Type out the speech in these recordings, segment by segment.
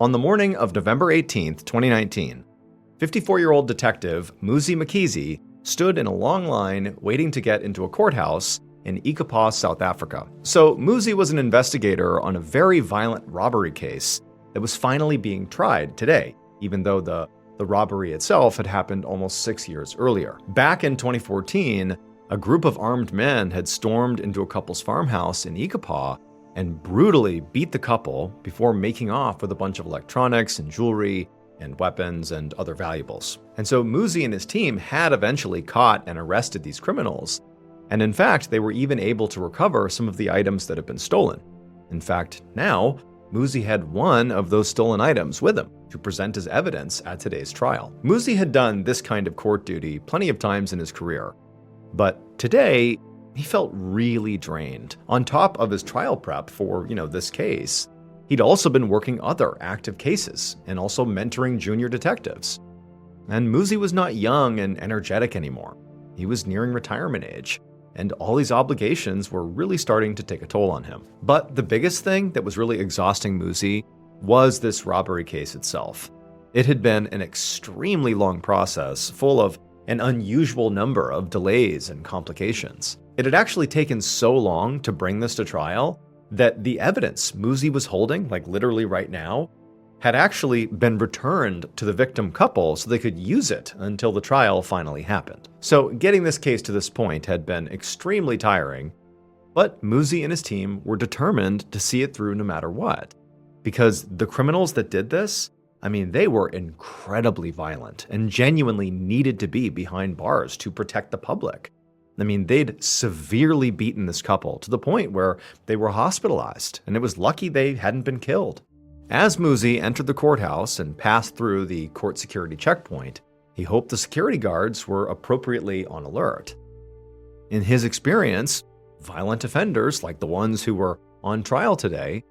On the morning of November 18th, 2019, 54-year-old detective Muzi Mkhize stood in a long line waiting to get into a courthouse in Ikapa, South Africa. So Muzi was an investigator on a very violent robbery case that was finally being tried today, even though the robbery itself had happened almost 6 years earlier. Back in 2014, a group of armed men had stormed into a couple's farmhouse in Ikapa and brutally beat the couple before making off with a bunch of electronics and jewelry and weapons and other valuables. And so Muzi and his team had eventually caught and arrested these criminals, and in fact, they were even able to recover some of the items that had been stolen. In fact, now, Muzi had one of those stolen items with him to present as evidence at today's trial. Muzi had done this kind of court duty plenty of times in his career, but today, he felt really drained. On top of his trial prep for, this case, he'd also been working other active cases and also mentoring junior detectives. And Muzi was not young and energetic anymore. He was nearing retirement age, and all these obligations were really starting to take a toll on him. But the biggest thing that was really exhausting Muzi was this robbery case itself. It had been an extremely long process, full of an unusual number of delays and complications. It had actually taken so long to bring this to trial that the evidence Muzi was holding, like literally right now, had actually been returned to the victim couple so they could use it until the trial finally happened. So getting this case to this point had been extremely tiring, but Muzi and his team were determined to see it through no matter what. Because the criminals that did this, they were incredibly violent and genuinely needed to be behind bars to protect the public. They'd severely beaten this couple to the point where they were hospitalized, and it was lucky they hadn't been killed. As Muzi entered the courthouse and passed through the court security checkpoint, he hoped the security guards were appropriately on alert. In his experience, violent offenders, like the ones who were on trial today,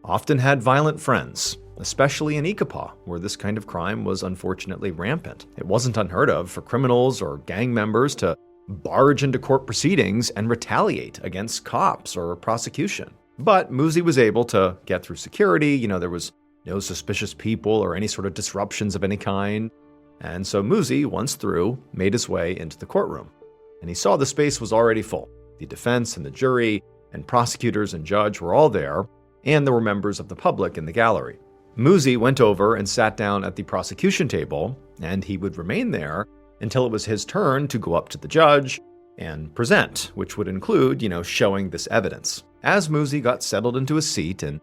often had violent friends, especially in Ikapa, where this kind of crime was unfortunately rampant. It wasn't unheard of for criminals or gang members to barge into court proceedings and retaliate against cops or prosecution. But Muzi was able to get through security. There was no suspicious people or any sort of disruptions of any kind. And so Muzi, once through, made his way into the courtroom. And he saw the space was already full. The defense and the jury and prosecutors and judge were all there, and there were members of the public in the gallery. Muzi went over and sat down at the prosecution table, and he would remain there until it was his turn to go up to the judge and present, which would include, showing this evidence. As Muzi got settled into his seat and,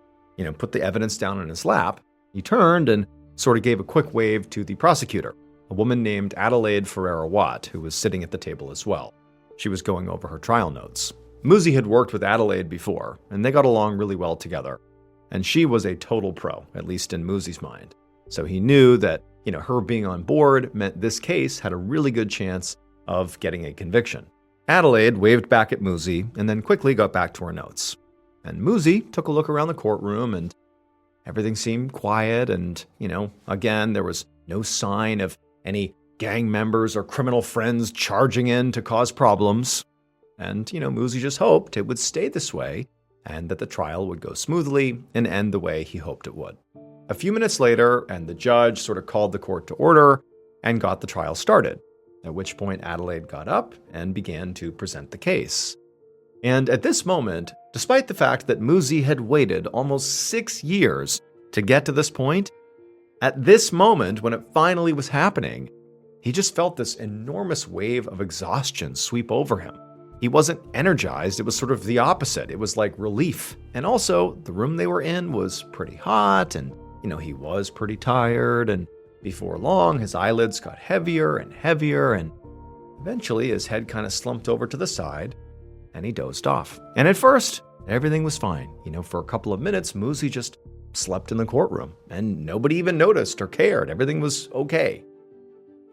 put the evidence down in his lap, he turned and sort of gave a quick wave to the prosecutor, a woman named Adelaide Ferreira-Watt, who was sitting at the table as well. She was going over her trial notes. Muzi had worked with Adelaide before, and they got along really well together. And she was a total pro, at least in Muzi's mind. So he knew that, her being on board meant this case had a really good chance of getting a conviction. Adelaide waved back at Muzi and then quickly got back to her notes. And Muzi took a look around the courtroom and everything seemed quiet and, again, there was no sign of any gang members or criminal friends charging in to cause problems. And, Muzi just hoped it would stay this way and that the trial would go smoothly and end the way he hoped it would. A few minutes later, and the judge sort of called the court to order and got the trial started, at which point Adelaide got up and began to present the case. And at this moment, despite the fact that Muzi had waited almost 6 years to get to this point, at this moment, when it finally was happening, he just felt this enormous wave of exhaustion sweep over him. He wasn't energized, it was sort of the opposite. It was like relief. And also, the room they were in was pretty hot, and, he was pretty tired, and before long, his eyelids got heavier and heavier, and eventually his head kind of slumped over to the side, and he dozed off. And at first, everything was fine. For a couple of minutes, Muzi just slept in the courtroom, and nobody even noticed or cared. Everything was okay.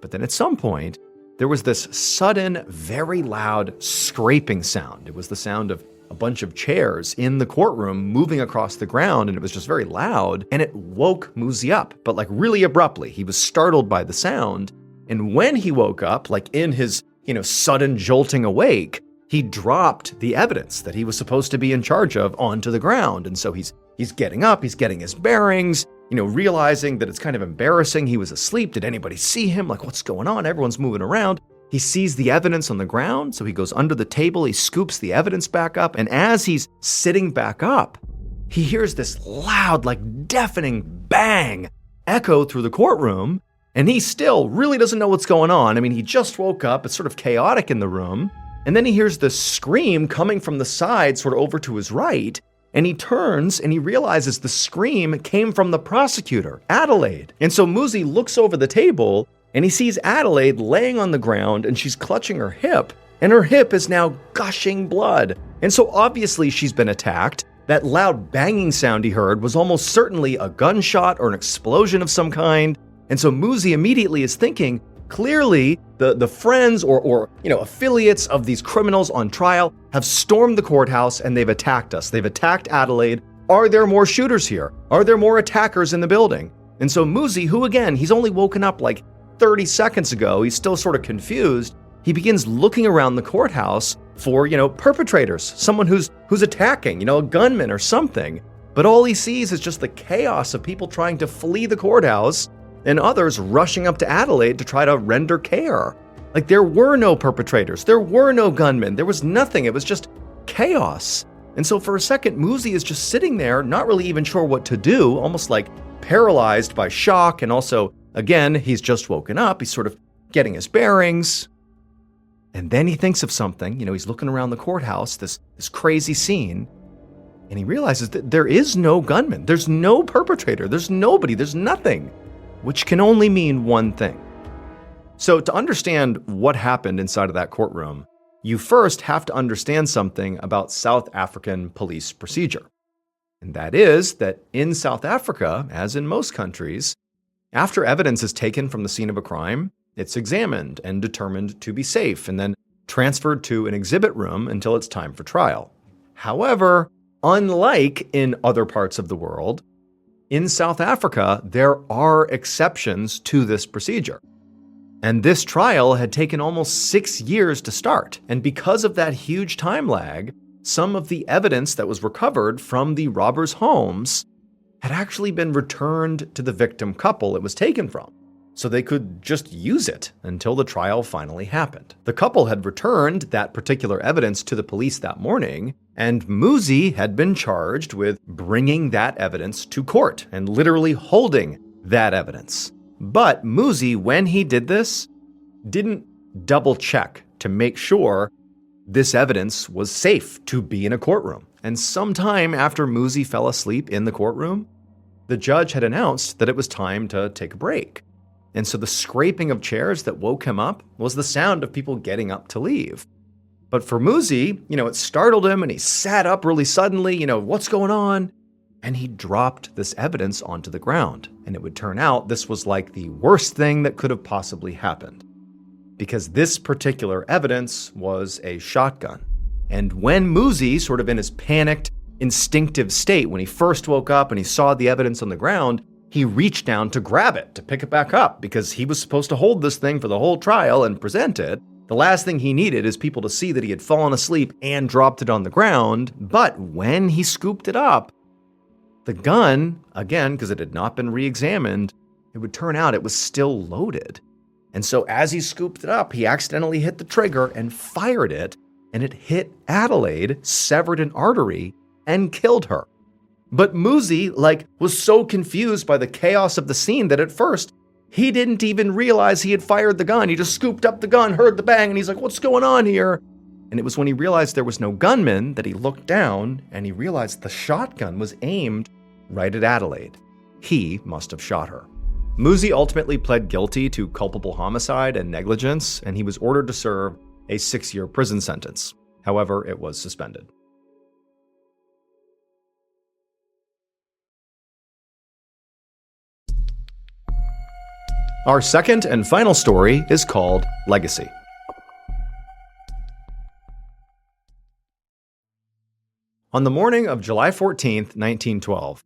But then at some point, there was this sudden, very loud scraping sound. It was the sound of a bunch of chairs in the courtroom moving across the ground, and it was just very loud, and it woke Muzi up, but like really abruptly. He was startled by the sound, and when he woke up, like in his, sudden jolting awake, he dropped the evidence that he was supposed to be in charge of onto the ground. And so he's getting up, he's getting his bearings, realizing that it's kind of embarrassing. He was asleep. Did anybody see him? Like, what's going on? Everyone's moving around. He sees the evidence on the ground, so he goes under the table, he scoops the evidence back up, and as he's sitting back up, he hears this loud, deafening bang echo through the courtroom, and he still really doesn't know what's going on. I mean, he just woke up, it's sort of chaotic in the room, and then he hears this scream coming from the side, sort of over to his right, and he turns and he realizes the scream came from the prosecutor, Adelaide. And so Muzi looks over the table, and he sees Adelaide laying on the ground, and she's clutching her hip, and her hip is now gushing blood. And so obviously she's been attacked. That loud banging sound he heard was almost certainly a gunshot or an explosion of some kind. And so Muzi immediately is thinking, clearly the friends or affiliates of these criminals on trial have stormed the courthouse and they've attacked us. They've attacked Adelaide. Are there more shooters here? Are there more attackers in the building? And so Muzi, who again, he's only woken up 30 seconds ago, he's still sort of confused. He begins looking around the courthouse for, perpetrators, someone who's attacking, a gunman or something. But all he sees is just the chaos of people trying to flee the courthouse and others rushing up to Adelaide to try to render care. There were no perpetrators, there were no gunmen, there was nothing, it was just chaos. And so for a second, Muzi is just sitting there, not really even sure what to do, almost paralyzed by shock, and also, again, he's just woken up, he's sort of getting his bearings. And then he thinks of something, he's looking around the courthouse, this crazy scene, and he realizes that there is no gunman, there's no perpetrator, there's nobody, there's nothing, which can only mean one thing. So to understand what happened inside of that courtroom, you first have to understand something about South African police procedure. And that is that in South Africa, as in most countries, after evidence is taken from the scene of a crime, it's examined and determined to be safe and then transferred to an exhibit room until it's time for trial. However, unlike in other parts of the world, in South Africa, there are exceptions to this procedure. And this trial had taken almost 6 years to start. And because of that huge time lag, some of the evidence that was recovered from the robbers' homes had actually been returned to the victim couple it was taken from, so they could just use it until the trial finally happened. The couple had returned that particular evidence to the police that morning, and Muzi had been charged with bringing that evidence to court and literally holding that evidence. But Muzi, when he did this, didn't double check to make sure this evidence was safe to be in a courtroom. And sometime after Muzi fell asleep in the courtroom, the judge had announced that it was time to take a break. And so the scraping of chairs that woke him up was the sound of people getting up to leave. But for Muzi, it startled him and he sat up really suddenly, what's going on? And he dropped this evidence onto the ground. And it would turn out this was the worst thing that could have possibly happened. Because this particular evidence was a shotgun. And when Muzi, sort of in his panicked, instinctive state, when he first woke up and he saw the evidence on the ground, he reached down to grab it, to pick it back up, because he was supposed to hold this thing for the whole trial and present it. The last thing he needed is people to see that he had fallen asleep and dropped it on the ground. But when he scooped it up, the gun, again, because it had not been re-examined, it would turn out it was still loaded. And so as he scooped it up, he accidentally hit the trigger and fired it, and it hit Adelaide, severed an artery, and killed her. But Muzi, was so confused by the chaos of the scene that at first, he didn't even realize he had fired the gun. He just scooped up the gun, heard the bang, and he's like, what's going on here? And it was when he realized there was no gunman that he looked down and he realized the shotgun was aimed right at Adelaide. He must have shot her. Muzi ultimately pled guilty to culpable homicide and negligence, and he was ordered to serve a 6-year prison sentence. However, it was suspended. Our second and final story is called Legacy. On the morning of July 14th, 1912,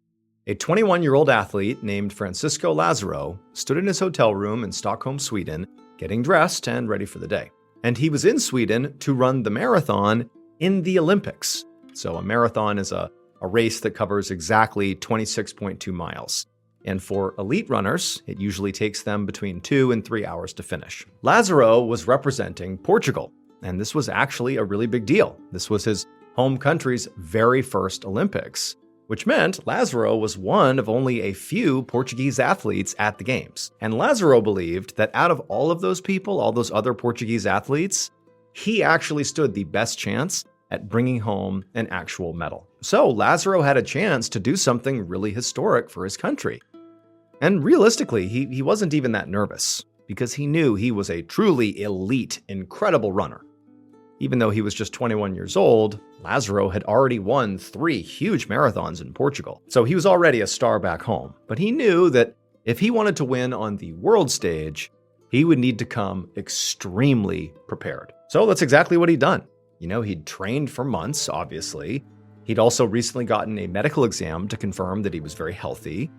a 21-year-old athlete named Francisco Lazaro stood in his hotel room in Stockholm, Sweden, getting dressed and ready for the day. And he was in Sweden to run the marathon in the Olympics. So a marathon is a race that covers exactly 26.2 miles. And for elite runners, it usually takes them between 2 and 3 hours to finish. Lázaro was representing Portugal, and this was actually a really big deal. This was his home country's very first Olympics, which meant Lázaro was one of only a few Portuguese athletes at the Games. And Lázaro believed that out of all of those people, all those other Portuguese athletes, he actually stood the best chance at bringing home an actual medal. So Lázaro had a chance to do something really historic for his country. And realistically, he wasn't even that nervous, because he knew he was a truly elite, incredible runner. Even though he was just 21 years old, Lázaro had already won 3 huge marathons in Portugal. So he was already a star back home. But he knew that if he wanted to win on the world stage, he would need to come extremely prepared. So that's exactly what he'd done. He'd trained for months, obviously. He'd also recently gotten a medical exam to confirm that he was very healthy.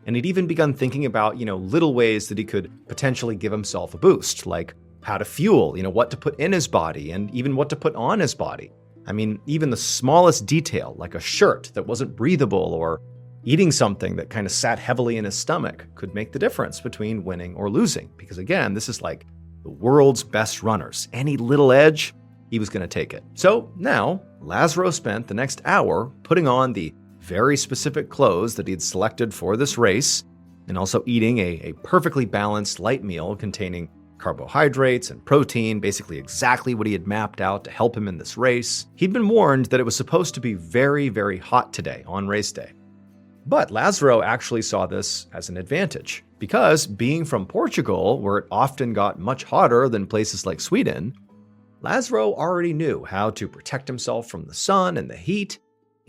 And he'd even begun thinking about, little ways that he could potentially give himself a boost, like how to fuel, what to put in his body and even what to put on his body. I mean, even the smallest detail, like a shirt that wasn't breathable or eating something that kind of sat heavily in his stomach, could make the difference between winning or losing. Because again, this is like the world's best runners. Any little edge, he was going to take it. So now, Lázaro spent the next hour putting on the very specific clothes that he'd selected for this race, and also eating a perfectly balanced light meal containing carbohydrates and protein, basically exactly what he had mapped out to help him in this race. He'd been warned that it was supposed to be very, very hot today on race day. But Lázaro actually saw this as an advantage, because being from Portugal, where it often got much hotter than places like Sweden, Lázaro already knew how to protect himself from the sun and the heat,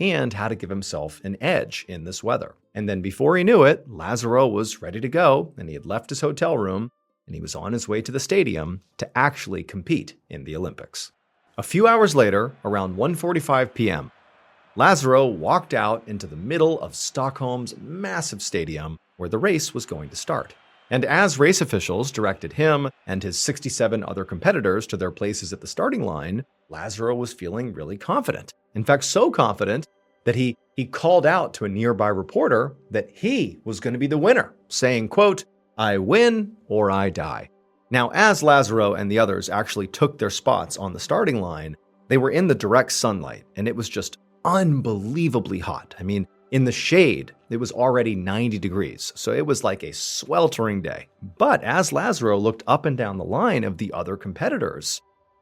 and how to give himself an edge in this weather. And then before he knew it, Lázaro was ready to go, and he had left his hotel room, and he was on his way to the stadium to actually compete in the Olympics. A few hours later, around 1:45 p.m., Lázaro walked out into the middle of Stockholm's massive stadium where the race was going to start. And as race officials directed him and his 67 other competitors to their places at the starting line, Lázaro was feeling really confident. In fact, so confident that he called out to a nearby reporter that he was going to be the winner, saying, quote, "I win or I die." Now, as Lázaro and the others actually took their spots on the starting line, they were in the direct sunlight, and it was just unbelievably hot. I mean, in the shade, it was already 90 degrees, so it was like a sweltering day. But as Lázaro looked up and down the line of the other competitors,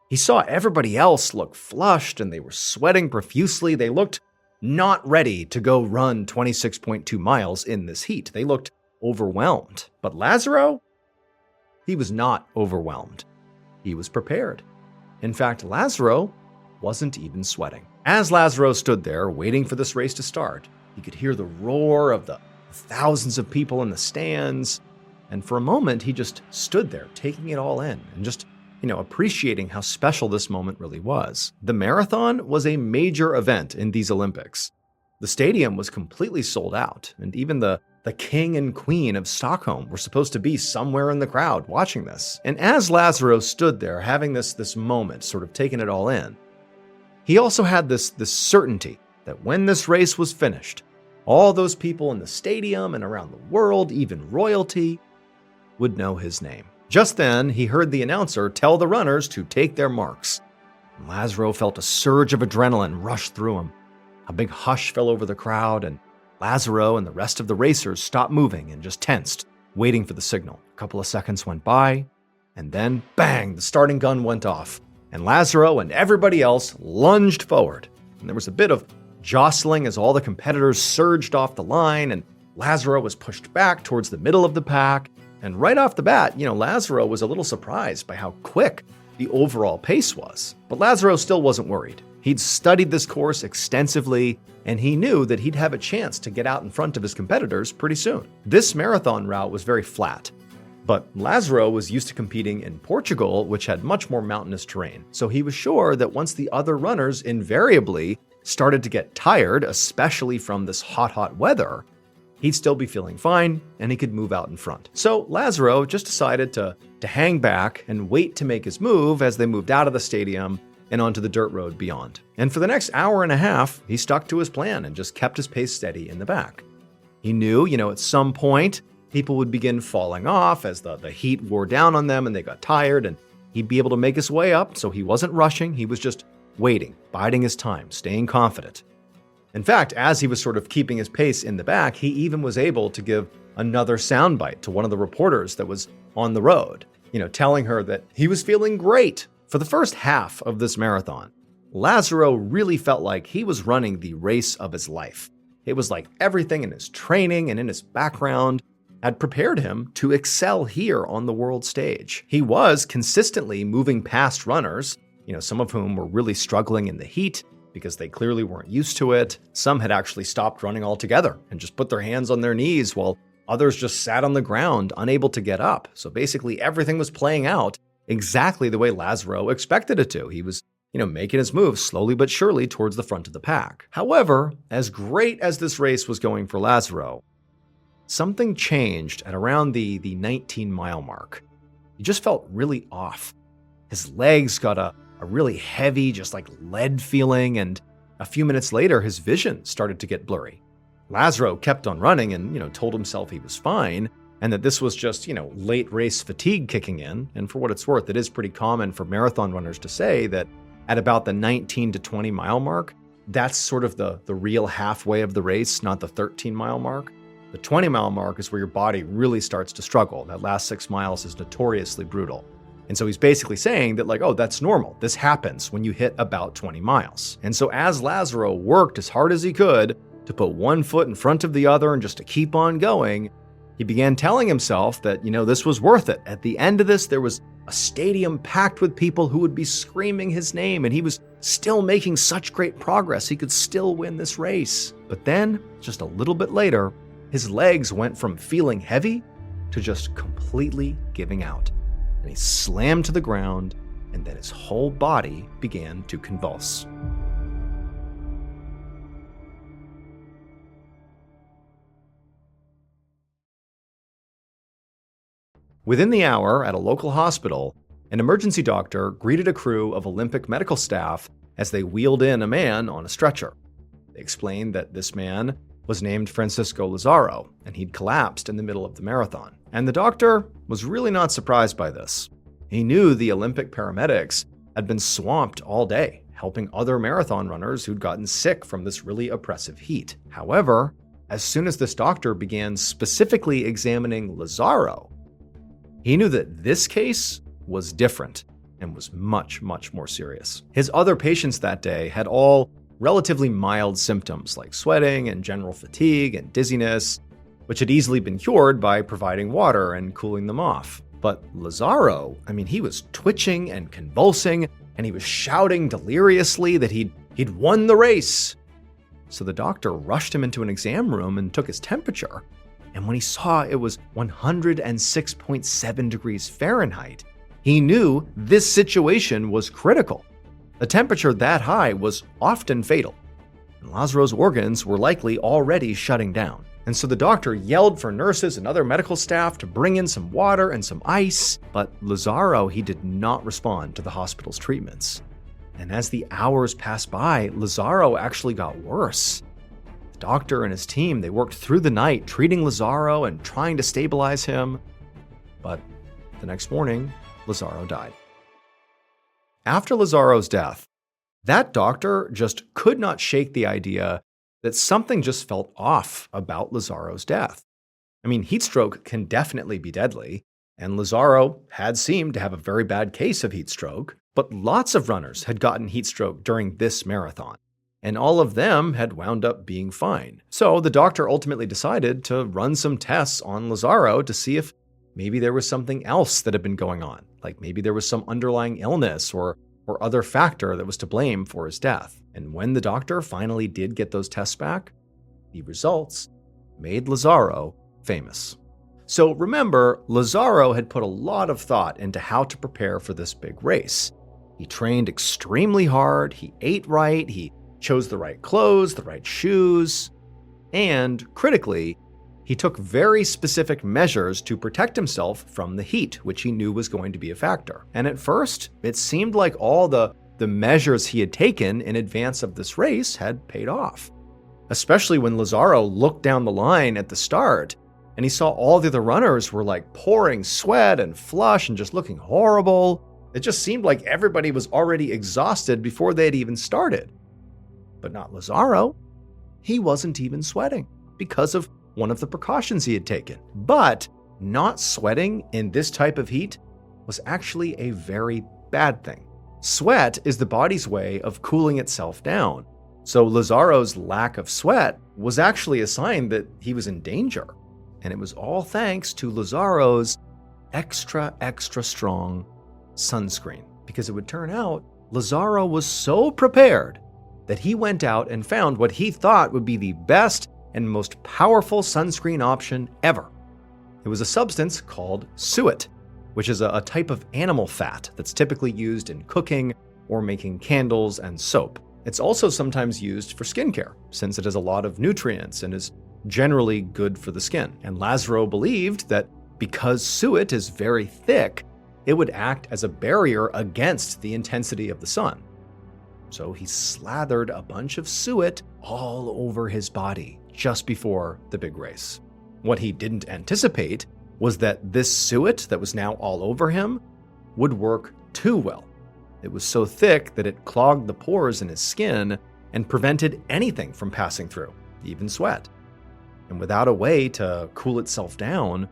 he saw everybody else look flushed and they were sweating profusely. They looked not ready to go run 26.2 miles in this heat. They looked overwhelmed. But Lázaro, he was not overwhelmed. He was prepared. In fact, Lázaro wasn't even sweating. As Lázaro stood there waiting for this race to start, he could hear the roar of the thousands of people in the stands. And for a moment, he just stood there taking it all in and just appreciating how special this moment really was. The marathon was a major event in these Olympics. The stadium was completely sold out, and even the king and queen of Stockholm were supposed to be somewhere in the crowd watching this. And as Lázaro stood there having this moment, sort of taking it all in, he also had this certainty that when this race was finished, all those people in the stadium and around the world, even royalty, would know his name. Just then, he heard the announcer tell the runners to take their marks. Lázaro felt a surge of adrenaline rush through him. A big hush fell over the crowd, and Lázaro and the rest of the racers stopped moving and just tensed, waiting for the signal. A couple of seconds went by, and then, bang, the starting gun went off, and Lázaro and everybody else lunged forward. And there was a bit of jostling as all the competitors surged off the line, and Lázaro was pushed back towards the middle of the pack. And right off the bat, Lázaro was a little surprised by how quick the overall pace was. But Lázaro still wasn't worried. He'd studied this course extensively, and he knew that he'd have a chance to get out in front of his competitors pretty soon. This marathon route was very flat, but Lázaro was used to competing in Portugal, which had much more mountainous terrain. So he was sure that once the other runners invariably started to get tired, especially from this hot weather, he'd still be feeling fine, and he could move out in front. So Lázaro just decided to hang back and wait to make his move as they moved out of the stadium and onto the dirt road beyond. And for the next hour and a half, he stuck to his plan and just kept his pace steady in the back. He knew, at some point, people would begin falling off as the heat wore down on them and they got tired, and he'd be able to make his way up, so he wasn't rushing. He was just waiting, biding his time, staying confident. In fact, as he was sort of keeping his pace in the back, he even was able to give another soundbite to one of the reporters that was on the road, telling her that he was feeling great. For the first half of this marathon, Lazzaro really felt like he was running the race of his life. It was like everything in his training and in his background had prepared him to excel here on the world stage. He was consistently moving past runners, some of whom were really struggling in the heat because they clearly weren't used to it. Some had actually stopped running altogether and just put their hands on their knees, while others just sat on the ground, unable to get up. So basically everything was playing out exactly the way Lazzaro expected it to. He was, making his move slowly but surely towards the front of the pack. However, as great as this race was going for Lazzaro, something changed at around the 19-mile mark. He just felt really off. His legs got a really heavy, just like lead feeling, and a few minutes later, his vision started to get blurry. Lazzaro kept on running and, told himself he was fine, and that this was just, late race fatigue kicking in. And for what it's worth, it is pretty common for marathon runners to say that at about the 19 to 20 mile mark, that's sort of the real halfway of the race, not the 13-mile mark. The 20-mile mark is where your body really starts to struggle. That last 6 miles is notoriously brutal. And so he's basically saying that, that's normal. This happens when you hit about 20 miles. And so as Lazzaro worked as hard as he could to put one foot in front of the other and just to keep on going, he began telling himself that, this was worth it. At the end of this, there was a stadium packed with people who would be screaming his name, and he was still making such great progress. He could still win this race. But then, just a little bit later, his legs went from feeling heavy to just completely giving out. And he slammed to the ground, and then his whole body began to convulse. Within the hour, at a local hospital, an emergency doctor greeted a crew of Olympic medical staff as they wheeled in a man on a stretcher. They explained that this man was named Francisco Lazzaro, and he'd collapsed in the middle of the marathon. And the doctor was really not surprised by this. He knew the Olympic paramedics had been swamped all day, helping other marathon runners who'd gotten sick from this really oppressive heat. However, as soon as this doctor began specifically examining Lazzaro, he knew that this case was different and was much, much more serious. His other patients that day had all relatively mild symptoms like sweating and general fatigue and dizziness, which had easily been cured by providing water and cooling them off. But Lazzaro, he was twitching and convulsing, and he was shouting deliriously that he'd won the race. So the doctor rushed him into an exam room and took his temperature. And when he saw it was 106.7 degrees Fahrenheit, he knew this situation was critical. A temperature that high was often fatal, and Lazzaro's organs were likely already shutting down. And so the doctor yelled for nurses and other medical staff to bring in some water and some ice, but Lazzaro, he did not respond to the hospital's treatments. And as the hours passed by, Lazzaro actually got worse. The doctor and his team, they worked through the night treating Lazzaro and trying to stabilize him. But the next morning, Lazzaro died. After Lazzaro's death, that doctor just could not shake the idea that something just felt off about Lazzaro's death. Heat stroke can definitely be deadly, and Lazzaro had seemed to have a very bad case of heat stroke, but lots of runners had gotten heat stroke during this marathon, and all of them had wound up being fine. So the doctor ultimately decided to run some tests on Lazzaro to see if maybe there was something else that had been going on, like maybe there was some underlying illness or other factor that was to blame for his death. And when the doctor finally did get those tests back, the results made Lazzaro famous. So remember, Lazzaro had put a lot of thought into how to prepare for this big race. He trained extremely hard, he ate right, he chose the right clothes, the right shoes, and critically, he took very specific measures to protect himself from the heat, which he knew was going to be a factor. And at first, it seemed like all the measures he had taken in advance of this race had paid off. especially when Lazaro looked down the line at the start and he saw all the other runners were like pouring sweat and flush and just looking horrible. It just seemed like everybody was already exhausted before they had even started. But not Lazaro. He wasn't even sweating because of one of the precautions he had taken. But not sweating in this type of heat was actually a very bad thing. Sweat is the body's way of cooling itself down. So Lazaro's lack of sweat was actually a sign that he was in danger. And it was all thanks to Lazaro's extra strong sunscreen. Because it would turn out Lazaro was so prepared that he went out and found what he thought would be the best and most powerful sunscreen option ever. It was a substance called suet, which is a type of animal fat that's typically used in cooking or making candles and soap. It's also sometimes used for skincare, since it has a lot of nutrients and is generally good for the skin. And Lazaro believed that because suet is very thick, it would act as a barrier against the intensity of the sun. So he slathered a bunch of suet all over his body just before the big race. What he didn't anticipate was that this suet that was now all over him would work too well. It was so thick that it clogged the pores in his skin and prevented anything from passing through, even sweat. And without a way to cool itself down,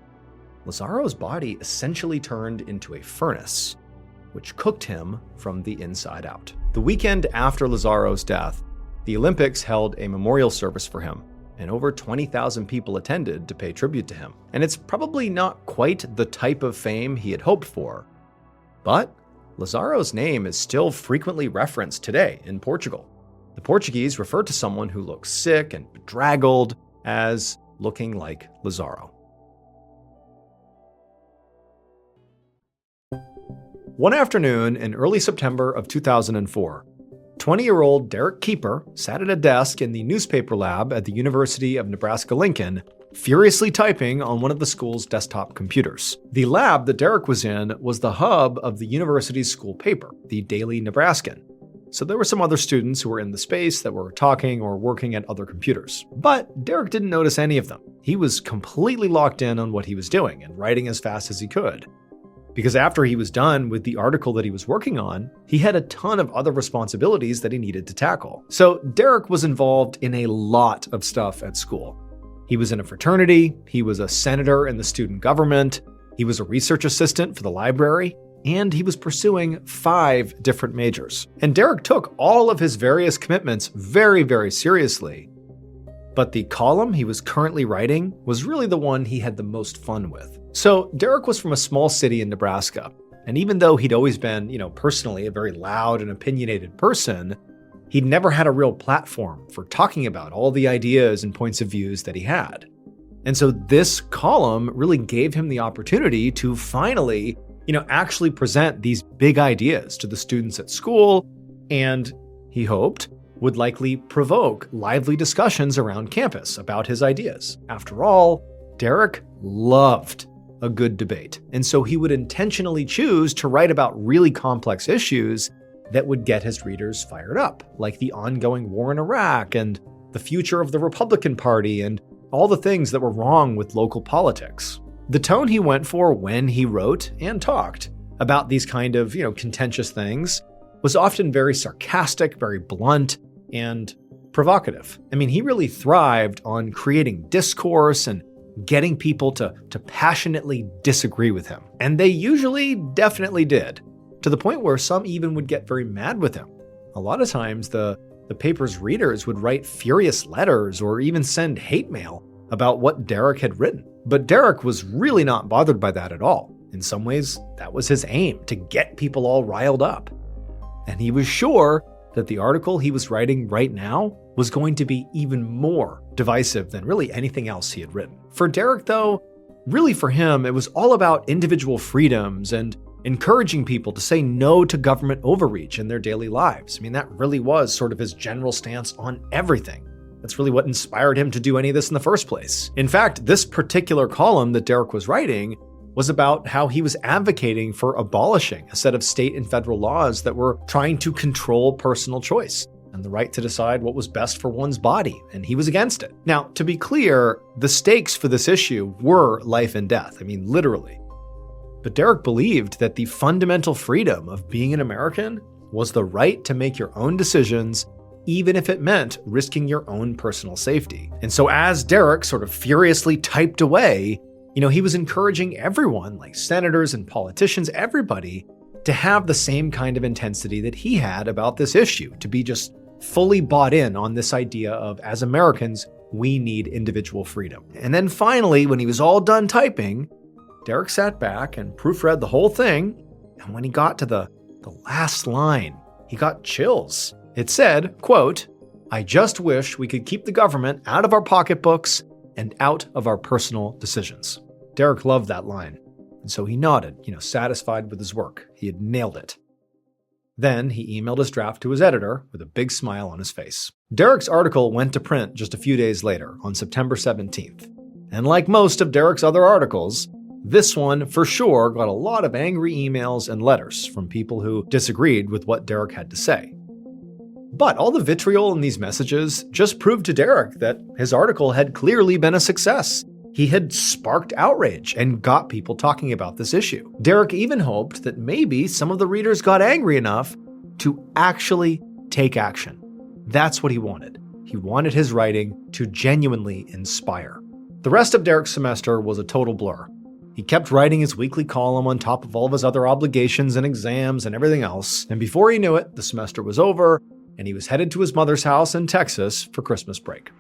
Lazaro's body essentially turned into a furnace, which cooked him from the inside out. The weekend after Lazaro's death, the Olympics held a memorial service for him, and over 20,000 people attended to pay tribute to him. And it's probably not quite the type of fame he had hoped for, but Lazaro's name is still frequently referenced today in Portugal. The Portuguese refer to someone who looks sick and bedraggled as looking like Lazaro. One afternoon in early September of 2004, 20-year-old Derek Keeper sat at a desk in the newspaper lab at the University of Nebraska-Lincoln, furiously typing on one of the school's desktop computers. The lab that Derek was in was the hub of the university's school paper, the Daily Nebraskan. So there were some other students who were in the space that were talking or working at other computers. But Derek didn't notice any of them. He was completely locked in on what he was doing and writing as fast as he could. Because after he was done with the article that he was working on, he had a ton of other responsibilities that he needed to tackle. So Derek was involved in a lot of stuff at school. He was in a fraternity, he was a senator in the student government, he was a research assistant for the library, and he was pursuing 5 different majors. And Derek took all of his various commitments very, very seriously. But the column he was currently writing was really the one he had the most fun with. So Derek was from a small city in Nebraska, and even though he'd always been, personally a very loud and opinionated person, he'd never had a real platform for talking about all the ideas and points of views that he had. And so this column really gave him the opportunity to finally, actually present these big ideas to the students at school, and he hoped would likely provoke lively discussions around campus about his ideas. After all, Derek loved a good debate, and so he would intentionally choose to write about really complex issues that would get his readers fired up, like the ongoing war in Iraq and the future of the Republican Party and all the things that were wrong with local politics. The tone he went for when he wrote and talked about these kind of, contentious things was often very sarcastic, very blunt, and provocative. He really thrived on creating discourse and getting people to passionately disagree with him. And they usually definitely did, to the point where some even would get very mad with him. A lot of times the paper's readers would write furious letters or even send hate mail about what Derek had written. But Derek was really not bothered by that at all. In some ways, that was his aim, to get people all riled up. And he was sure that the article he was writing right now was going to be even more divisive than really anything else he had written. For Derek, though, really for him, it was all about individual freedoms and encouraging people to say no to government overreach in their daily lives. That really was sort of his general stance on everything. That's really what inspired him to do any of this in the first place. In fact, this particular column that Derek was writing was about how he was advocating for abolishing a set of state and federal laws that were trying to control personal choice. and the right to decide what was best for one's body, and he was against it. Now, to be clear, the stakes for this issue were life and death. I mean, literally. But Derek believed that the fundamental freedom of being an American was the right to make your own decisions, even if it meant risking your own personal safety. And so as Derek sort of furiously typed away, he was encouraging everyone, like senators and politicians, everybody, to have the same kind of intensity that he had about this issue, to be just fully bought in on this idea of, as Americans, we need individual freedom. And then finally, when he was all done typing, Derek sat back and proofread the whole thing, and when he got to the last line, he got chills. It said, quote, "I just wish we could keep the government out of our pocketbooks and out of our personal decisions." Derek loved that line, and so he nodded, satisfied with his work. He had nailed it. Then he emailed his draft to his editor with a big smile on his face. Derek's article went to print just a few days later, on September 17th. And like most of Derek's other articles, this one for sure got a lot of angry emails and letters from people who disagreed with what Derek had to say. But all the vitriol in these messages just proved to Derek that his article had clearly been a success. He had sparked outrage and got people talking about this issue. Derek even hoped that maybe some of the readers got angry enough to actually take action. That's what he wanted. He wanted his writing to genuinely inspire. The rest of Derek's semester was a total blur. He kept writing his weekly column on top of all of his other obligations and exams and everything else, and before he knew it, the semester was over, and he was headed to his mother's house in Texas for Christmas break.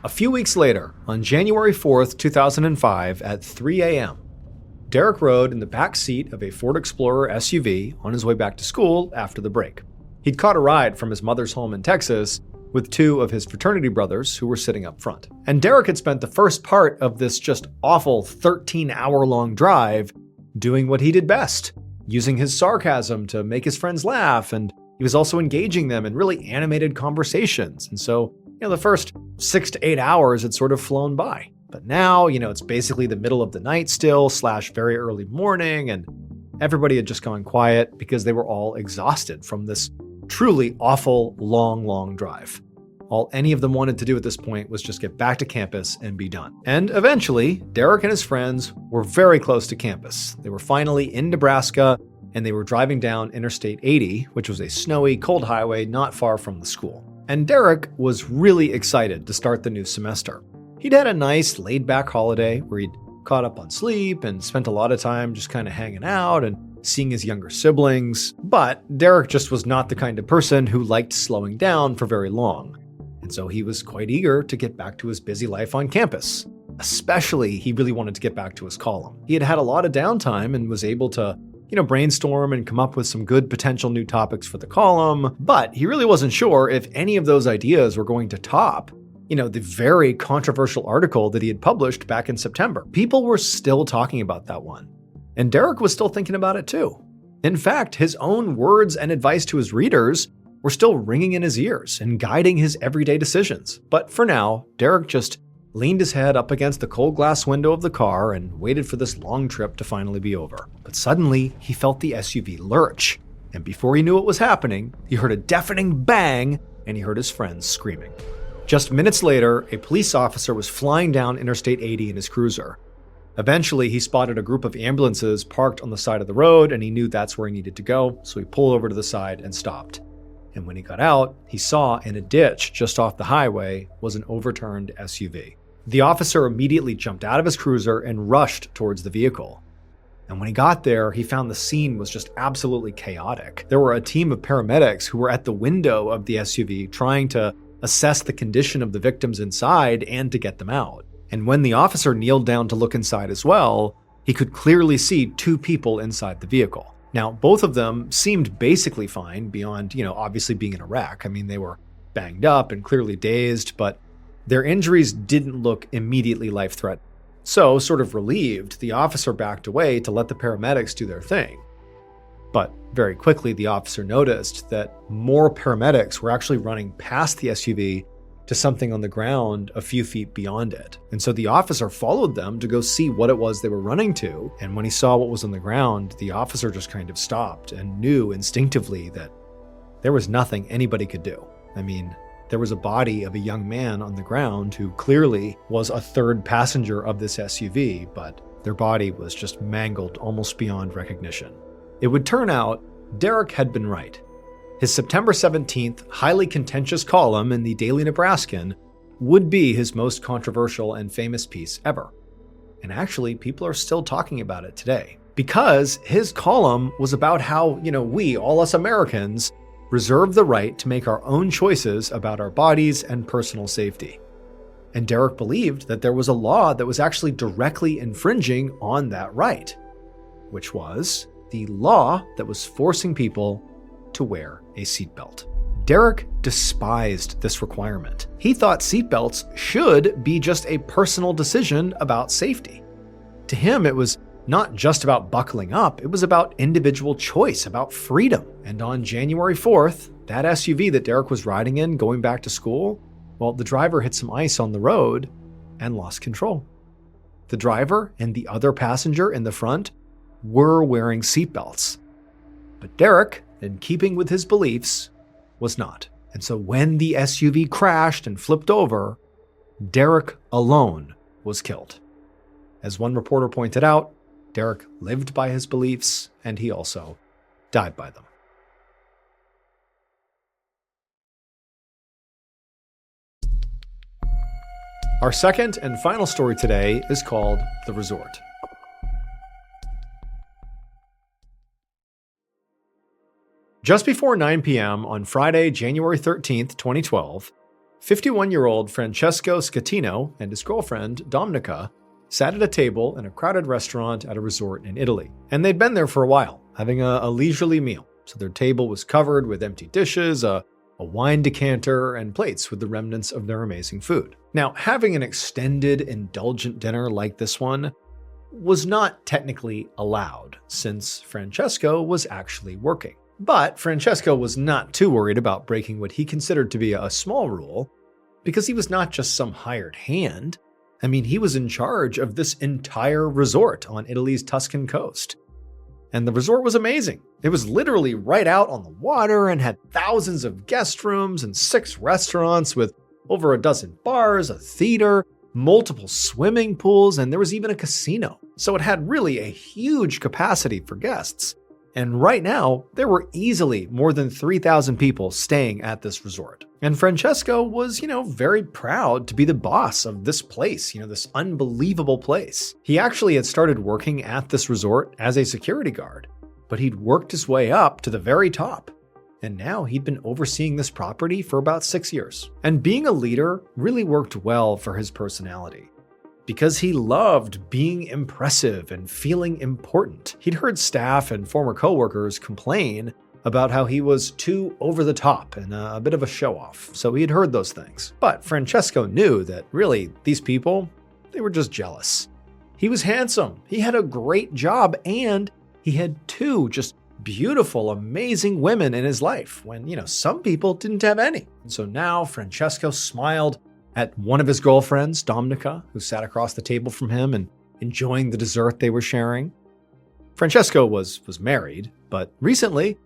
A few weeks later, on January 4th, 2005, at 3 a.m., Derek rode in the back seat of a Ford Explorer SUV on his way back to school after the break. He'd caught a ride from his mother's home in Texas with two of his fraternity brothers who were sitting up front. And Derek had spent the first part of this just awful 13-hour-long drive doing what he did best, using his sarcasm to make his friends laugh, and he was also engaging them in really animated conversations. And so, the first 6 to 8 hours had sort of flown by. But now, it's basically the middle of the night still, / very early morning, and everybody had just gone quiet because they were all exhausted from this truly awful, long drive. All any of them wanted to do at this point was just get back to campus and be done. And eventually, Derek and his friends were very close to campus. They were finally in Nebraska, and they were driving down Interstate 80, which was a snowy, cold highway not far from the school. And Derek was really excited to start the new semester. He'd had a nice, laid-back holiday where he'd caught up on sleep and spent a lot of time just kind of hanging out and seeing his younger siblings. But Derek just was not the kind of person who liked slowing down for very long. And so he was quite eager to get back to his busy life on campus. Especially, he really wanted to get back to his column. He had had a lot of downtime and was able to brainstorm and come up with some good potential new topics for the column, but he really wasn't sure if any of those ideas were going to top, the very controversial article that he had published back in September. People were still talking about that one, and Derek was still thinking about it too. In fact, his own words and advice to his readers were still ringing in his ears and guiding his everyday decisions. But for now, Derek just leaned his head up against the cold glass window of the car and waited for this long trip to finally be over. But suddenly, he felt the SUV lurch, and before he knew what was happening, he heard a deafening bang, and he heard his friends screaming. Just minutes later, a police officer was flying down Interstate 80 in his cruiser. Eventually, he spotted a group of ambulances parked on the side of the road, and he knew that's where he needed to go, so he pulled over to the side and stopped. And when he got out, he saw in a ditch just off the highway was an overturned SUV. The officer immediately jumped out of his cruiser and rushed towards the vehicle. And when he got there, he found the scene was just absolutely chaotic. There were a team of paramedics who were at the window of the SUV trying to assess the condition of the victims inside and to get them out. And when the officer kneeled down to look inside as well, he could clearly see two people inside the vehicle. Now, both of them seemed basically fine beyond, obviously being in a wreck. I mean, they were banged up and clearly dazed, but their injuries didn't look immediately life-threatening. So, sort of relieved, the officer backed away to let the paramedics do their thing. But very quickly, the officer noticed that more paramedics were actually running past the SUV to something on the ground a few feet beyond it. And so the officer followed them to go see what it was they were running to. And when he saw what was on the ground, the officer just kind of stopped and knew instinctively that there was nothing anybody could do. I mean, there was a body of a young man on the ground who clearly was a third passenger of this SUV, but their body was just mangled almost beyond recognition. It would turn out Derek had been right. His September 17th, highly contentious column in the Daily Nebraskan would be his most controversial and famous piece ever. And actually, people are still talking about it today. Because his column was about how, we, all us Americans, reserve the right to make our own choices about our bodies and personal safety. And Derek believed that there was a law that was actually directly infringing on that right, which was the law that was forcing people to wear a seatbelt. Derek despised this requirement. He thought seatbelts should be just a personal decision about safety. To him, it was not just about buckling up, it was about individual choice, about freedom. And on January 4th, that SUV that Derek was riding in going back to school, well, the driver hit some ice on the road and lost control. The driver and the other passenger in the front were wearing seatbelts. But Derek, in keeping with his beliefs, was not. And so when the SUV crashed and flipped over, Derek alone was killed. As one reporter pointed out, Derek lived by his beliefs, and he also died by them. Our second and final story today is called The Resort. Just before 9 p.m. on Friday, January 13th, 2012, 51-year-old Francesco Scatino and his girlfriend, Dominica, sat at a table in a crowded restaurant at a resort in Italy. And they'd been there for a while, having a leisurely meal. So their table was covered with empty dishes, a wine decanter, and plates with the remnants of their amazing food. Now, having an extended, indulgent dinner like this one was not technically allowed, since Francesco was actually working. But Francesco was not too worried about breaking what he considered to be a small rule, because he was not just some hired hand. I mean, he was in charge of this entire resort on Italy's Tuscan coast. And the resort was amazing. It was literally right out on the water and had thousands of guest rooms and 6 restaurants with over a dozen bars, a theater, multiple swimming pools, and there was even a casino. So it had really a huge capacity for guests. And right now, there were easily more than 3,000 people staying at this resort. And Francesco was, very proud to be the boss of this place, this unbelievable place. He actually had started working at this resort as a security guard, but he'd worked his way up to the very top. And now he'd been overseeing this property for about 6 years. And being a leader really worked well for his personality, because he loved being impressive and feeling important. He'd heard staff and former coworkers complain about how he was too over the top and a bit of a show-off, so he had heard those things. But Francesco knew that really these people, they were just jealous. He was handsome, he had a great job, and he had 2 just beautiful, amazing women in his life when, some people didn't have any. And so now Francesco smiled at one of his girlfriends, Dominica, who sat across the table from him and enjoying the dessert they were sharing. Francesco was married, but recently,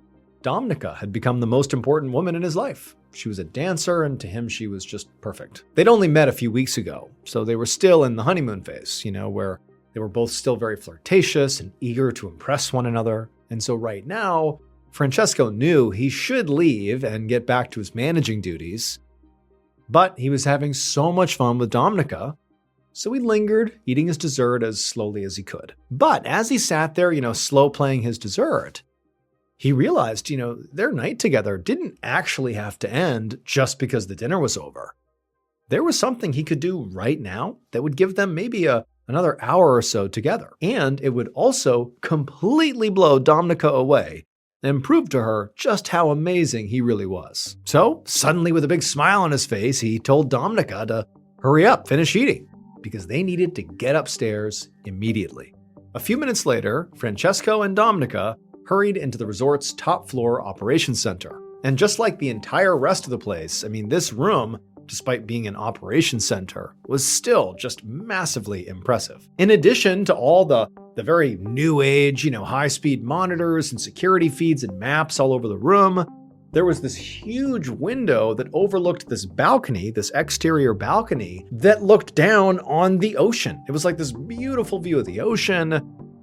Dominica had become the most important woman in his life. She was a dancer, and to him, she was just perfect. They'd only met a few weeks ago, so they were still in the honeymoon phase, where they were both still very flirtatious and eager to impress one another. And so right now, Francesco knew he should leave and get back to his managing duties. But he was having so much fun with Dominica, so he lingered, eating his dessert as slowly as he could. But as he sat there, slow playing his dessert, he realized, their night together didn't actually have to end just because the dinner was over. There was something he could do right now that would give them maybe another hour or so together. And it would also completely blow Dominica away and prove to her just how amazing he really was. So, suddenly with a big smile on his face, he told Dominica to hurry up, finish eating, because they needed to get upstairs immediately. A few minutes later, Francesco and Dominica hurried into the resort's top floor operations center. And just like the entire rest of the place, this room, despite being an operations center, was still just massively impressive. In addition to all the very new age, high-speed monitors and security feeds and maps all over the room, there was this huge window that overlooked this balcony, this exterior balcony, that looked down on the ocean. It was like this beautiful view of the ocean,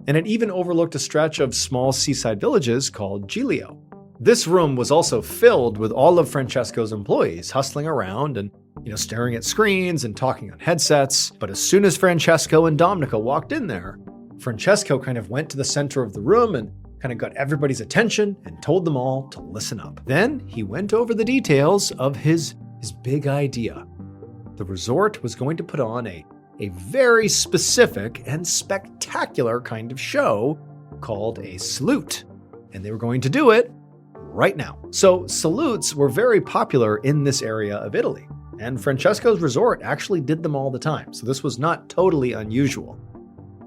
and it even overlooked a stretch of small seaside villages called Giglio. This room was also filled with all of Francesco's employees hustling around and, staring at screens and talking on headsets. But as soon as Francesco and Dominica walked in there, Francesco kind of went to the center of the room and kind of got everybody's attention and told them all to listen up. Then he went over the details of his big idea. The resort was going to put on a very specific and spectacular kind of show called a salute. And they were going to do it right now. So salutes were very popular in this area of Italy. And Francesco's resort actually did them all the time. So this was not totally unusual.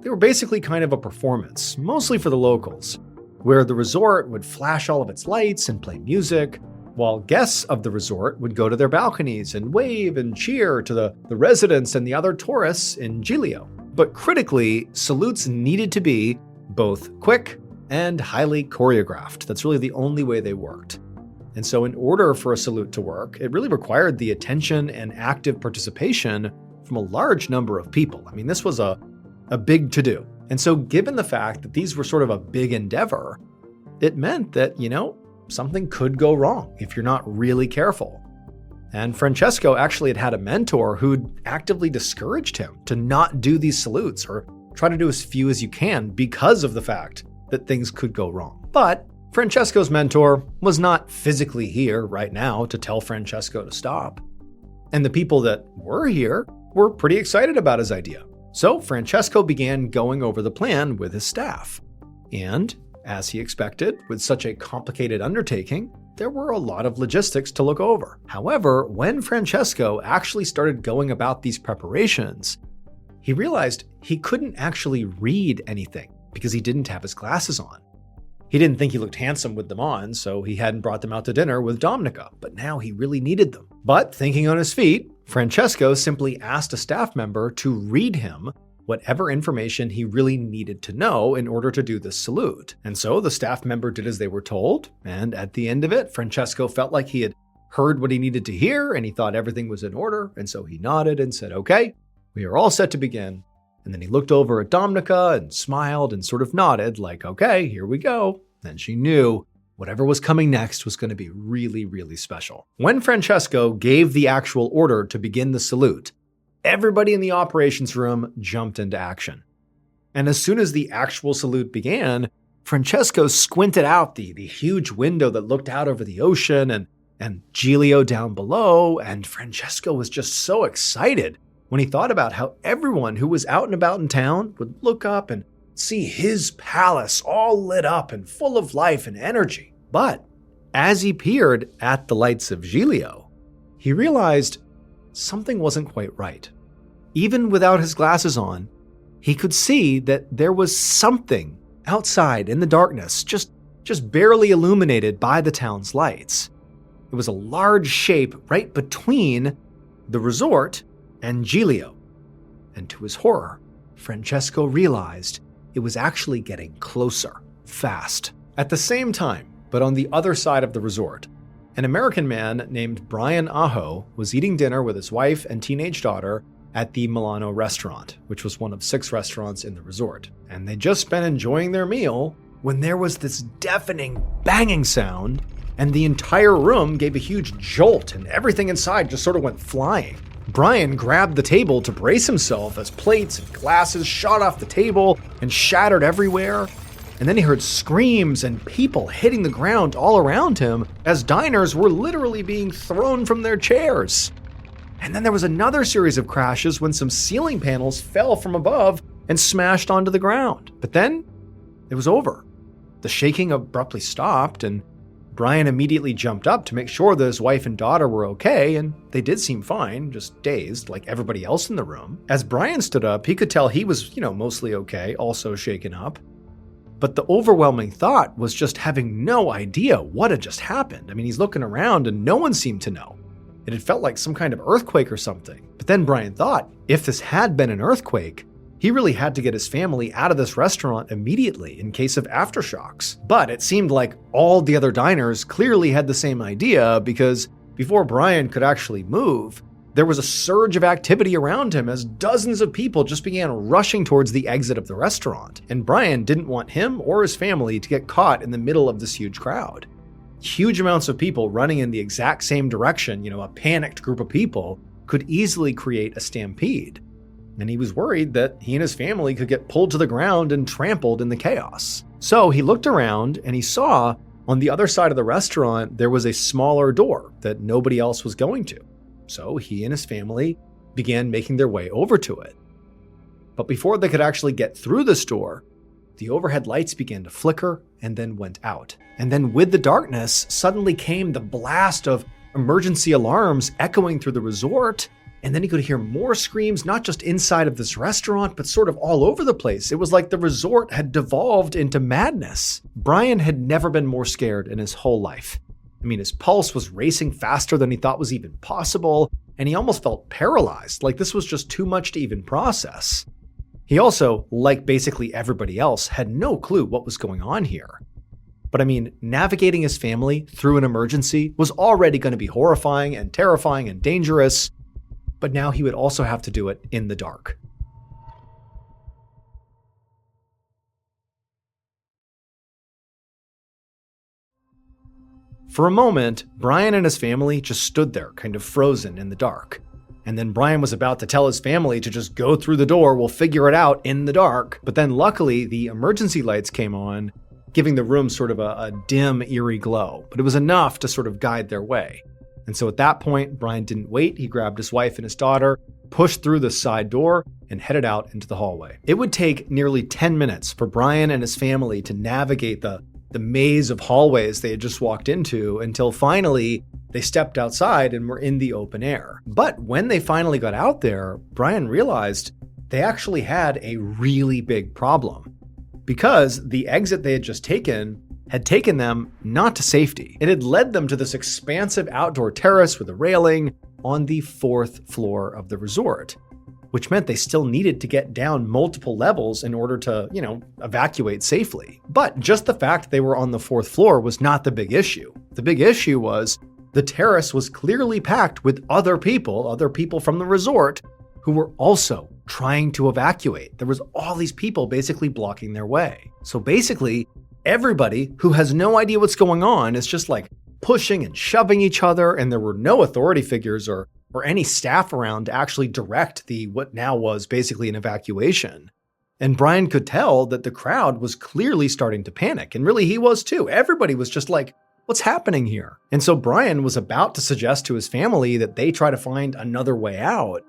They were basically kind of a performance, mostly for the locals, where the resort would flash all of its lights and play music, while guests of the resort would go to their balconies and wave and cheer to the residents and the other tourists in Giglio. But critically, salutes needed to be both quick and highly choreographed. That's really the only way they worked. And so in order for a salute to work, it really required the attention and active participation from a large number of people. I mean, this was a big to-do. And so given the fact that these were sort of a big endeavor, it meant that, something could go wrong if you're not really careful. And Francesco actually had a mentor who'd actively discouraged him to not do these salutes or try to do as few as you can because of the fact that things could go wrong. But Francesco's mentor was not physically here right now to tell Francesco to stop. And the people that were here were pretty excited about his idea. So Francesco began going over the plan with his staff. And, as he expected, with such a complicated undertaking, there were a lot of logistics to look over. However, when Francesco actually started going about these preparations, he realized he couldn't actually read anything because he didn't have his glasses on. He didn't think he looked handsome with them on, so he hadn't brought them out to dinner with Dominica, but now he really needed them. But thinking on his feet, Francesco simply asked a staff member to read him whatever information he really needed to know in order to do this salute. And so the staff member did as they were told, and at the end of it, Francesco felt like he had heard what he needed to hear and he thought everything was in order, and so he nodded and said, "Okay, we are all set to begin." And then he looked over at Dominica and smiled and sort of nodded like, "Okay, here we go." Then she knew whatever was coming next was going to be really, really special. When Francesco gave the actual order to begin the salute, everybody in the operations room jumped into action. And as soon as the actual salute began, Francesco squinted out the huge window that looked out over the ocean and Giglio down below, and Francesco was just so excited when he thought about how everyone who was out and about in town would look up and see his palace all lit up and full of life and energy. But as he peered at the lights of Giglio, he realized something wasn't quite right. Even without his glasses on, he could see that there was something outside in the darkness, just barely illuminated by the town's lights. It was a large shape right between the resort and Giglio. And to his horror, Francesco realized it was actually getting closer, fast. At the same time, but on the other side of the resort, an American man named Brian Aho was eating dinner with his wife and teenage daughter at the Milano restaurant, which was one of 6 restaurants in the resort. And they'd just been enjoying their meal when there was this deafening banging sound, and the entire room gave a huge jolt and everything inside just sort of went flying. Brian grabbed the table to brace himself as plates and glasses shot off the table and shattered everywhere. And then he heard screams and people hitting the ground all around him as diners were literally being thrown from their chairs. And then there was another series of crashes when some ceiling panels fell from above and smashed onto the ground. But then it was over. The shaking abruptly stopped, and Brian immediately jumped up to make sure that his wife and daughter were okay, and they did seem fine, just dazed like everybody else in the room. As Brian stood up, he could tell he was, mostly okay, also shaken up. But the overwhelming thought was just having no idea what had just happened. I mean, he's looking around and no one seemed to know. It had felt like some kind of earthquake or something. But then Brian thought, if this had been an earthquake, He really had to get his family out of this restaurant immediately in case of aftershocks. But it seemed like all the other diners clearly had the same idea, because before Brian could actually move, there was a surge of activity around him as dozens of people just began rushing towards the exit of the restaurant. And Brian didn't want him or his family to get caught in the middle of this huge crowd. Huge amounts of people running in the exact same direction, a panicked group of people, could easily create a stampede. And he was worried that he and his family could get pulled to the ground and trampled in the chaos. So he looked around and he saw on the other side of the restaurant there was a smaller door that nobody else was going to. So he and his family began making their way over to it. But before they could actually get through this door, the overhead lights began to flicker and then went out. And then with the darkness, suddenly came the blast of emergency alarms echoing through the resort. And then he could hear more screams, not just inside of this restaurant, but sort of all over the place. It was like the resort had devolved into madness. Brian had never been more scared in his whole life. I mean, his pulse was racing faster than he thought was even possible, and he almost felt paralyzed, like this was just too much to even process. He also, like basically everybody else, had no clue what was going on here. But I mean, navigating his family through an emergency was already going to be horrifying and terrifying and dangerous, but now he would also have to do it in the dark. For a moment, Brian and his family just stood there, kind of frozen in the dark. And then Brian was about to tell his family to just go through the door, we'll figure it out in the dark. But then luckily, the emergency lights came on, giving the room sort of a dim, eerie glow. But it was enough to sort of guide their way. And so at that point, Brian didn't wait. He grabbed his wife and his daughter, pushed through the side door, and headed out into the hallway. It would take nearly 10 minutes for Brian and his family to navigate the maze of hallways they had just walked into until finally they stepped outside and were in the open air. But when they finally got out there, Brian realized they actually had a really big problem, because the exit they had just taken had taken them not to safety. It had led them to this expansive outdoor terrace with a railing on the 4th floor of the resort, which meant they still needed to get down multiple levels in order to, evacuate safely. But just the fact they were on the 4th floor was not the big issue. The big issue was the terrace was clearly packed with other people from the resort who were also trying to evacuate. There was all these people basically blocking their way. So basically, everybody who has no idea what's going on is just like pushing and shoving each other, and there were no authority figures or any staff around to actually direct what now was basically an evacuation. And Brian could tell that the crowd was clearly starting to panic, and really he was too. Everybody was just like, what's happening here? And so Brian was about to suggest to his family that they try to find another way out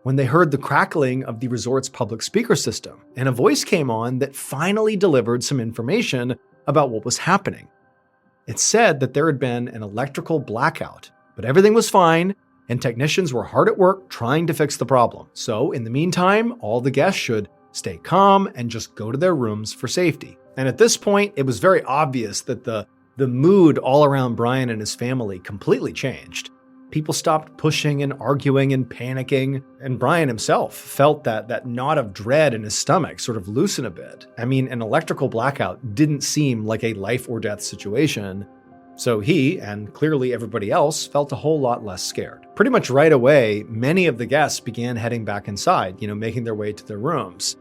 when they heard the crackling of the resort's public speaker system, and a voice came on that finally delivered some information about what was happening. It said that there had been an electrical blackout, but everything was fine, and technicians were hard at work trying to fix the problem. So in the meantime, all the guests should stay calm and just go to their rooms for safety. And at this point, it was very obvious that the mood all around Brian and his family completely changed. People stopped pushing and arguing and panicking, and Brian himself felt that knot of dread in his stomach sort of loosen a bit. I mean, an electrical blackout didn't seem like a life or death situation, so he, and clearly everybody else, felt a whole lot less scared. Pretty much right away, many of the guests began heading back inside, making their way to their rooms.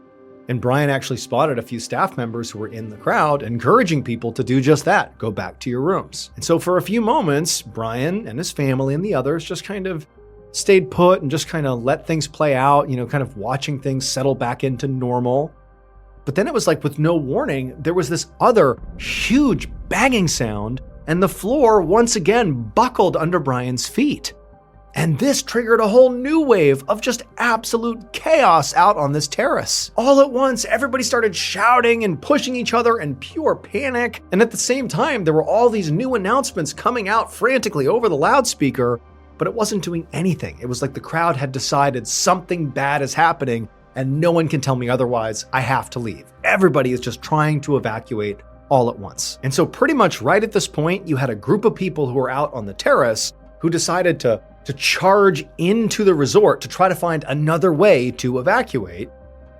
And Brian actually spotted a few staff members who were in the crowd, encouraging people to do just that, go back to your rooms. And so for a few moments, Brian and his family and the others just kind of stayed put and just kind of let things play out, kind of watching things settle back into normal. But then it was like with no warning, there was this other huge banging sound, and the floor once again buckled under Brian's feet. And this triggered a whole new wave of just absolute chaos out on this terrace. All at once, everybody started shouting and pushing each other in pure panic. And at the same time, there were all these new announcements coming out frantically over the loudspeaker, but it wasn't doing anything. It was like the crowd had decided something bad is happening and no one can tell me otherwise. I have to leave. Everybody is just trying to evacuate all at once. And so pretty much right at this point, you had a group of people who were out on the terrace who decided to charge into the resort to try to find another way to evacuate.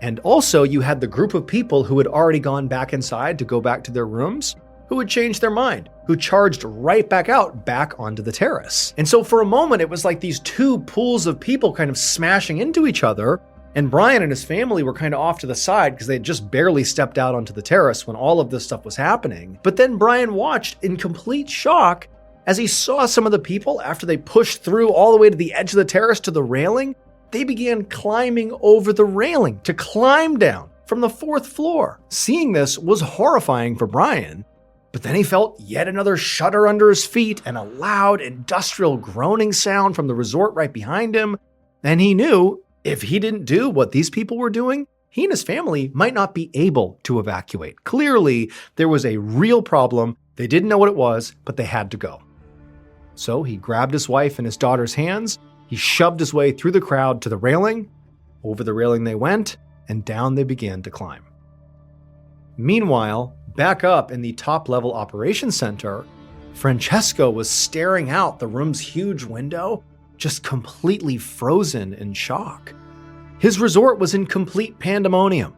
And also you had the group of people who had already gone back inside to go back to their rooms, who had changed their mind, who charged right back out, back onto the terrace. And so for a moment, it was like these two pools of people kind of smashing into each other, and Brian and his family were kind of off to the side because they had just barely stepped out onto the terrace when all of this stuff was happening. But then Brian watched in complete shock as he saw some of the people, after they pushed through all the way to the edge of the terrace to the railing, they began climbing over the railing to climb down from the 4th floor. Seeing this was horrifying for Brian, but then he felt yet another shudder under his feet and a loud industrial groaning sound from the resort right behind him, and he knew if he didn't do what these people were doing, he and his family might not be able to evacuate. Clearly, there was a real problem. They didn't know what it was, but they had to go. So he grabbed his wife and his daughter's hands, he shoved his way through the crowd to the railing, over the railing they went, and down they began to climb. Meanwhile, back up in the top-level operations center, Francesco was staring out the room's huge window, just completely frozen in shock. His resort was in complete pandemonium.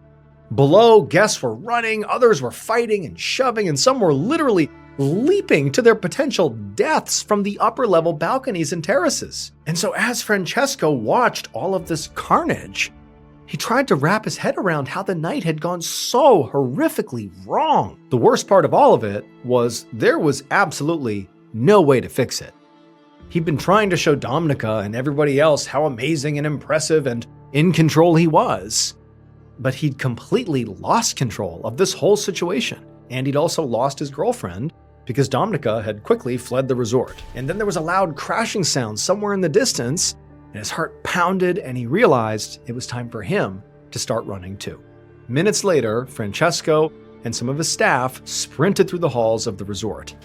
Below, guests were running, others were fighting and shoving, and some were literally leaping to their potential deaths from the upper-level balconies and terraces. And so as Francesco watched all of this carnage, he tried to wrap his head around how the night had gone so horrifically wrong. The worst part of all of it was there was absolutely no way to fix it. He'd been trying to show Dominica and everybody else how amazing and impressive and in control he was, but he'd completely lost control of this whole situation. And he'd also lost his girlfriend because Dominica had quickly fled the resort. And then there was a loud crashing sound somewhere in the distance, and his heart pounded, and he realized it was time for him to start running too. Minutes later, Francesco and some of his staff sprinted through the halls of the resort.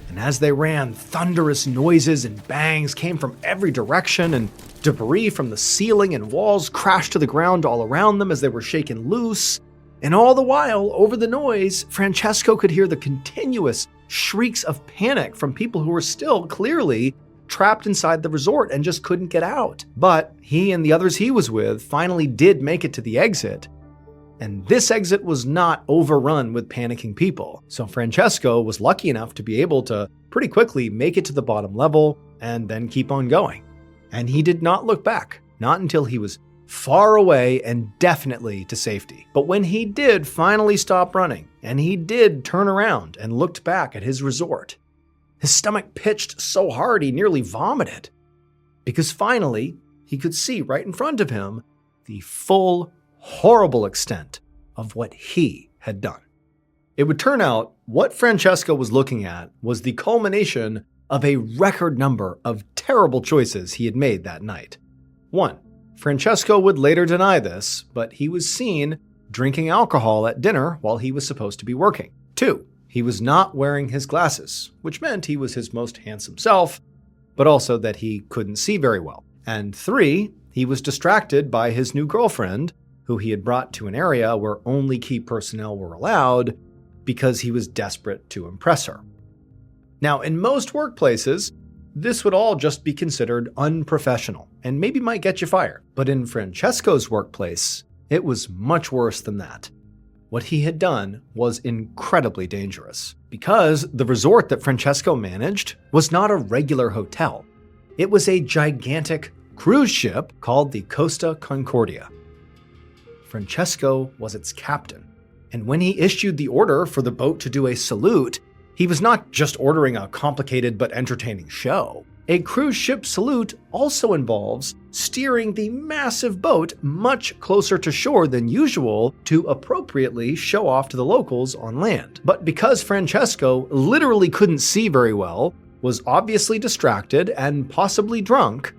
And as they ran, thunderous noises and bangs came from every direction, and debris from the ceiling and walls crashed to the ground all around them as they were shaken loose. And all the while, over the noise, Francesco could hear the continuous shrieks of panic from people who were still clearly trapped inside the resort and just couldn't get out. But he and the others he was with finally did make it to the exit. And this exit was not overrun with panicking people. So Francesco was lucky enough to be able to pretty quickly make it to the bottom level and then keep on going. And he did not look back, not until he was far away and definitely to safety. But when he did finally stop running, and he did turn around and looked back at his resort, his stomach pitched so hard he nearly vomited. Because finally, he could see right in front of him the full, horrible extent of what he had done. It would turn out what Francesco was looking at was the culmination of a record number of terrible choices he had made that night. 1. Francesco would later deny this, but he was seen drinking alcohol at dinner while he was supposed to be working. 2. He was not wearing his glasses, which meant he was his most handsome self, but also that he couldn't see very well. And 3. He was distracted by his new girlfriend, who he had brought to an area where only key personnel were allowed because he was desperate to impress her. Now, in most workplaces, this would all just be considered unprofessional and maybe might get you fired. But in Francesco's workplace, it was much worse than that. What he had done was incredibly dangerous because the resort that Francesco managed was not a regular hotel. It was a gigantic cruise ship called the Costa Concordia. Francesco was its captain, and when he issued the order for the boat to do a salute, he was not just ordering a complicated but entertaining show. A cruise ship salute also involves steering the massive boat much closer to shore than usual to appropriately show off to the locals on land. But because Francesco literally couldn't see very well, was obviously distracted and possibly drunk,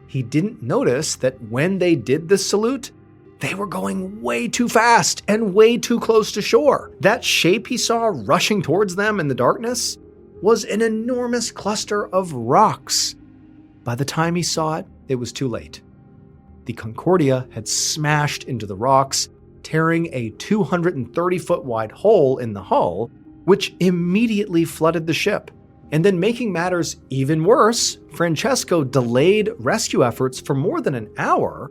he didn't notice that when they did this salute, they were going way too fast and way too close to shore. That shape he saw rushing towards them in the darkness was an enormous cluster of rocks. By the time he saw it, it was too late. The Concordia had smashed into the rocks, tearing a 230-foot wide hole in the hull, which immediately flooded the ship. And then making matters even worse, Francesco delayed rescue efforts for more than an hour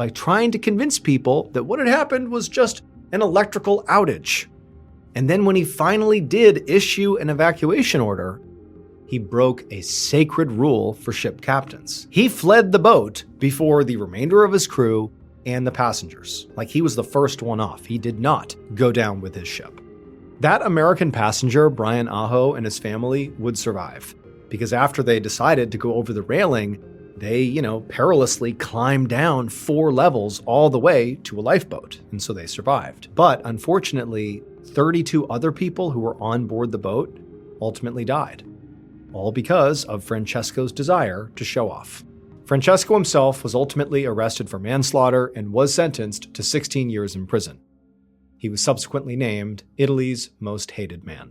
by trying to convince people that what had happened was just an electrical outage. And then when he finally did issue an evacuation order, he broke a sacred rule for ship captains. He fled the boat before the remainder of his crew and the passengers. Like he was the first one off. He did not go down with his ship. That American passenger, Brian Aho, and his family would survive, because after they decided to go over the railing, they, perilously climbed down 4 levels all the way to a lifeboat, and so they survived. But unfortunately, 32 other people who were on board the boat ultimately died, all because of Francesco's desire to show off. Francesco himself was ultimately arrested for manslaughter and was sentenced to 16 years in prison. He was subsequently named Italy's most hated man.